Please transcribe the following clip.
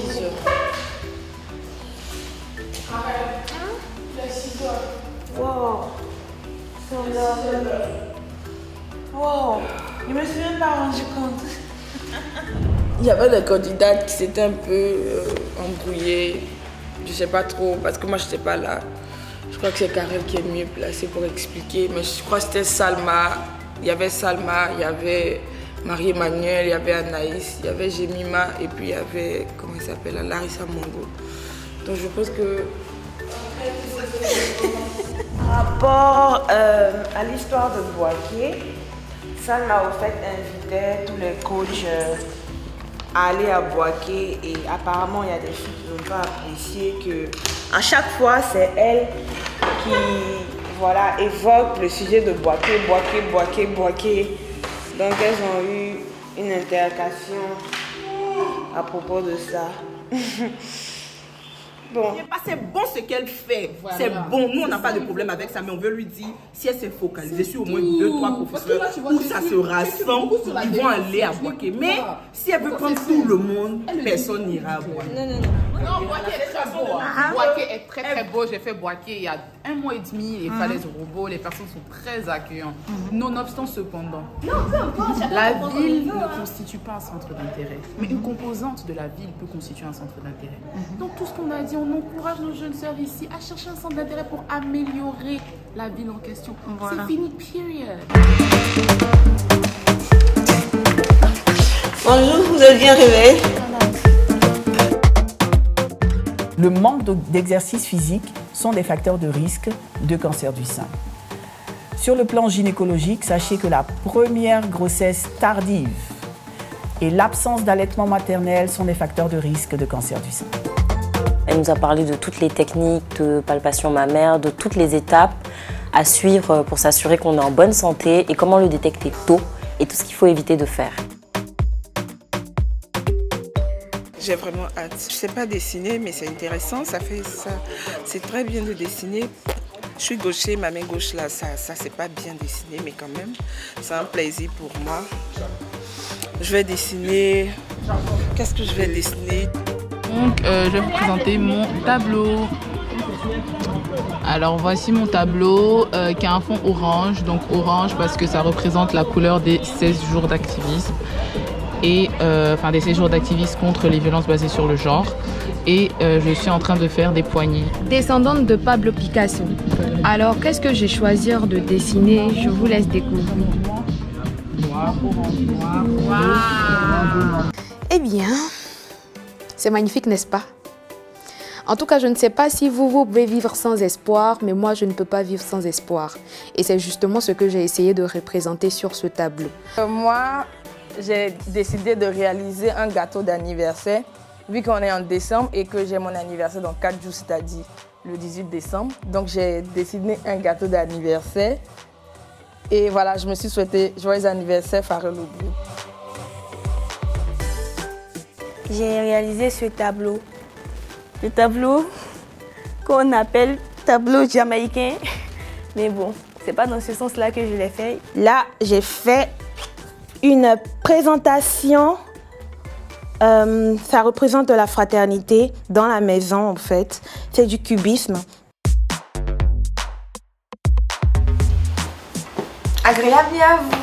ciseaux. Wow. Wow. Je me suis même pas rendu compte. Il y avait des candidats qui s'étaient un peu embrouillés. Je sais pas trop, parce que moi je n'étais pas là. Je crois que c'est Karel qui est mieux placé pour expliquer. Mais je crois que c'était Salma. Il y avait Salma, il y avait Marie-Emmanuel, il y avait Anaïs, il y avait Jemima et puis il y avait, comment il s'appelle, Larissa Mongo. Donc je pense que... Par rapport à l'histoire de Boaké, Salma au fait invitait tous les coachs à aller à Boaké et apparemment il y a des filles qui n'ont pas apprécié que à chaque fois c'est elle qui voilà, évoque le sujet de Boaké. Donc elles ont eu une interrogation à propos de ça. Bon. C'est bon ce qu'elle fait, voilà. C'est bon, nous on n'a pas de problème avec ça, mais on veut lui dire, si elle s'est focalisée sur au moins 2-3 professeurs où ça se rassemble, ils vont aller à Boaké. Mais si elle veut prendre tout le monde, personne n'ira à Boaké. Non, Boaké est très beau. Boaké est très beau. J'ai fait Boaké il y a 1 mois et demi, les falaises robots, les personnes sont très accueillantes. Nonobstant cependant, la ville ne constitue pas un centre d'intérêt, mais une composante de la ville peut constituer un centre d'intérêt. Donc tout ce qu'on a dit, on encourage nos jeunes sœurs ici à chercher un centre d'intérêt pour améliorer la ville en question. Voilà. C'est fini, period. Bonjour, vous êtes bien réveillés? Le manque d'exercice physique sont des facteurs de risque de cancer du sein. Sur le plan gynécologique, sachez que la première grossesse tardive et l'absence d'allaitement maternel sont des facteurs de risque de cancer du sein. Elle nous a parlé de toutes les techniques de palpation mammaire, de toutes les étapes à suivre pour s'assurer qu'on est en bonne santé et comment le détecter tôt et tout ce qu'il faut éviter de faire. J'ai vraiment hâte. Je ne sais pas dessiner, mais c'est intéressant, ça fait ça. C'est très bien de dessiner. Je suis gaucher, ma main gauche là, ça c'est pas bien dessiné, mais quand même, c'est un plaisir pour moi. Je vais dessiner. Qu'est-ce que je vais dessiner? Donc, je vais vous présenter mon tableau. Alors, voici mon tableau qui a un fond orange. Donc, orange parce que ça représente la couleur des 16 jours d'activisme. Et enfin des 16 jours d'activisme contre les violences basées sur le genre. Et je suis en train de faire des poignées. Descendante de Pablo Picasso. Alors, qu'est-ce que j'ai choisi de dessiner? Je vous laisse découvrir. Noir, orange, noir. Eh bien, c'est magnifique, n'est-ce pas? En tout cas, je ne sais pas si vous pouvez vivre sans espoir, mais moi, je ne peux pas vivre sans espoir. Et c'est justement ce que j'ai essayé de représenter sur ce tableau. Moi, j'ai décidé de réaliser un gâteau d'anniversaire, vu qu'on est en décembre et que j'ai mon anniversaire dans 4 jours, c'est-à-dire le 18 décembre. Donc, j'ai dessiné un gâteau d'anniversaire. Et voilà, je me suis souhaité joyeux anniversaire, Farel Obrou. J'ai réalisé ce tableau. Le tableau qu'on appelle tableau jamaïcain. Mais bon, c'est pas dans ce sens-là que je l'ai fait. Là, j'ai fait une présentation. Ça représente la fraternité dans la maison, en fait. C'est du cubisme. Agréable à vous.